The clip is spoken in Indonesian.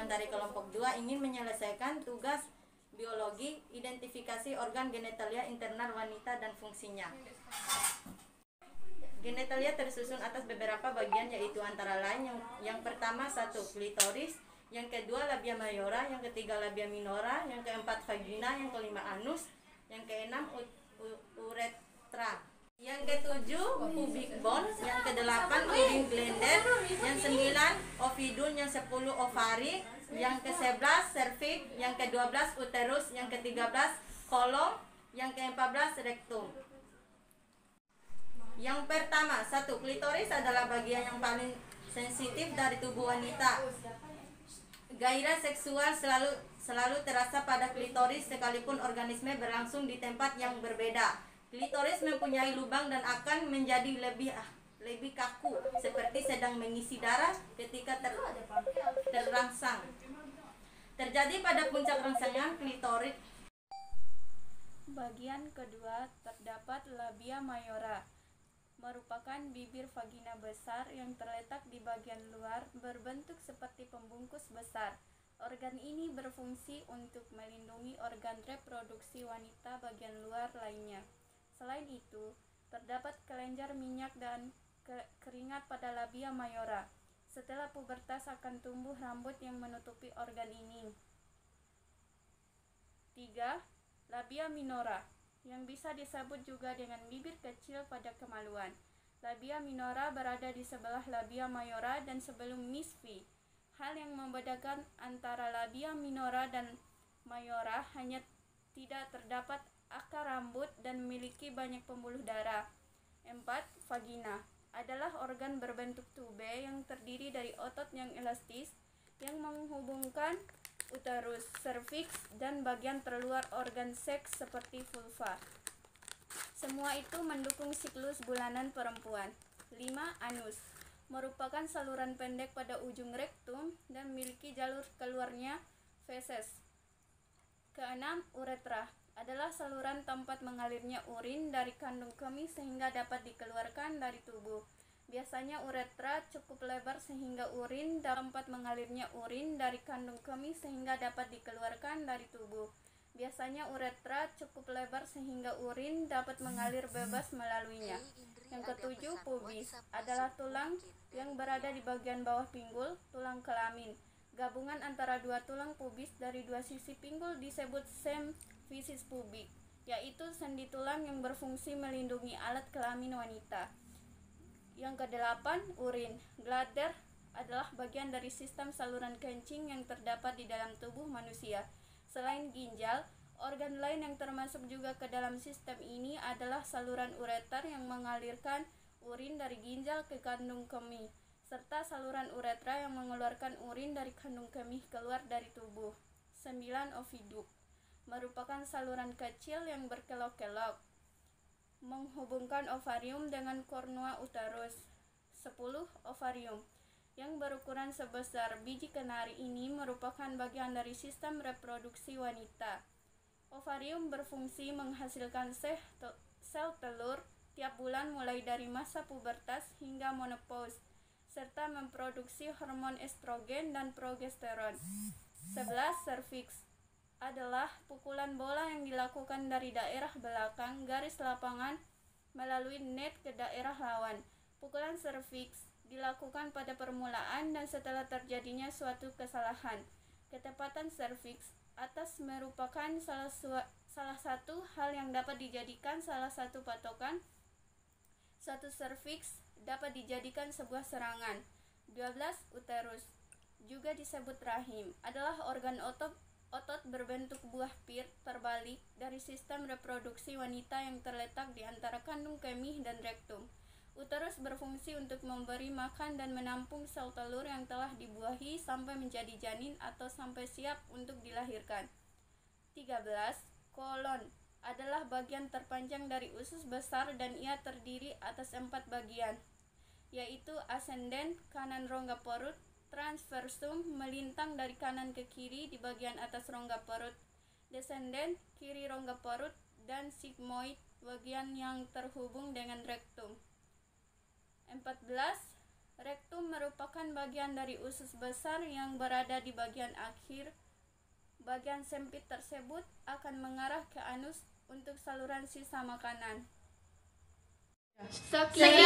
yang dari kelompok 2 ingin menyelesaikan tugas biologi, identifikasi organ genitalia internal wanita dan fungsinya. Genitalia tersusun atas beberapa bagian, yaitu antara lain yang pertama 1 klitoris, yang kedua labia mayora, yang ketiga labia minora, yang keempat vagina, yang kelima anus, yang keenam uretra, yang ketujuh pubic bone, yang kedelapan urin glandet, yang 9 ovidum, yang 10 ovari, yang ke-11 cervix, yang ke-12 uterus, yang ke-13 kolom, yang ke-14 rektum. Yang pertama, 1 klitoris adalah bagian yang paling sensitif dari tubuh wanita. Gairah seksual selalu terasa pada klitoris sekalipun organisme berlangsung di tempat yang berbeda. Klitoris mempunyai lubang dan akan menjadi lebih kaku, seperti sedang mengisi darah ketika terangsang. Terjadi pada puncak rangsangan klitoris. Bagian kedua terdapat labia mayora, merupakan bibir vagina besar yang terletak di bagian luar berbentuk seperti pembungkus besar. Organ ini berfungsi untuk melindungi organ reproduksi wanita bagian luar lainnya. Selain itu, terdapat kelenjar minyak dan keringat pada labia mayora. Setelah pubertas akan tumbuh rambut yang menutupi organ ini. 3. Labia minora, yang bisa disebut juga dengan bibir kecil pada kemaluan. Labia minora berada di sebelah labia mayora dan sebelum misfi. Hal yang membedakan antara labia minora dan mayora hanya tidak terdapat akar rambut dan memiliki banyak pembuluh darah. 4. Vagina adalah organ berbentuk tube yang terdiri dari otot yang elastis yang menghubungkan uterus, serviks, dan bagian terluar organ seks seperti vulva. Semua itu mendukung siklus bulanan perempuan. 5. Anus merupakan saluran pendek pada ujung rektum dan memiliki jalur keluarnya feses. 6. Uretra adalah saluran tempat mengalirnya urin dari kandung kemih sehingga dapat dikeluarkan dari tubuh. Biasanya uretra cukup lebar sehingga urin dapat mengalirnya urin dari kandung kemih sehingga dapat dikeluarkan dari tubuh. Biasanya uretra cukup lebar sehingga urin dapat mengalir bebas melaluinya. Yang ketujuh, pubis adalah tulang yang berada di bagian bawah pinggul, tulang kelamin. Gabungan antara dua tulang pubis dari dua sisi pinggul disebut semfisis pubik, yaitu sendi tulang yang berfungsi melindungi alat kelamin wanita. Yang kedelapan, urin. Bladder adalah bagian dari sistem saluran kencing yang terdapat di dalam tubuh manusia. Selain ginjal, organ lain yang termasuk juga ke dalam sistem ini adalah saluran ureter yang mengalirkan urin dari ginjal ke kandung kemih, serta saluran uretra yang mengeluarkan urin dari kandung kemih keluar dari tubuh. 9. Oviduk merupakan saluran kecil yang berkelok-kelok menghubungkan ovarium dengan kornua uterus. 10. Ovarium yang berukuran sebesar biji kenari ini merupakan bagian dari sistem reproduksi wanita. Ovarium berfungsi menghasilkan sel telur tiap bulan mulai dari masa pubertas hingga menopause, serta memproduksi hormon estrogen dan progesteron. 11. Serviks adalah pukulan bola yang dilakukan dari daerah belakang garis lapangan melalui net ke daerah lawan. Pukulan serviks dilakukan pada permulaan dan setelah terjadinya suatu kesalahan. Ketepatan serviks atas merupakan salah satu hal yang dapat dijadikan salah satu patokan suatu serviks dapat dijadikan sebuah serangan. 12. Uterus juga disebut rahim adalah organ otot berbentuk buah pir terbalik dari sistem reproduksi wanita yang terletak di antara kandung kemih dan rektum. Uterus berfungsi untuk memberi makan dan menampung sel telur yang telah dibuahi sampai menjadi janin atau sampai siap untuk dilahirkan. 13. Kolon adalah bagian terpanjang dari usus besar dan ia terdiri atas 4 bagian, yaitu ascendent kanan rongga perut, transversum melintang dari kanan ke kiri di bagian atas rongga perut, descendent kiri rongga perut, dan sigmoid bagian yang terhubung dengan rektum. 14. Rektum merupakan bagian dari usus besar yang berada di bagian akhir. Bagian sempit tersebut akan mengarah ke anus untuk saluran sisa makanan. Sekian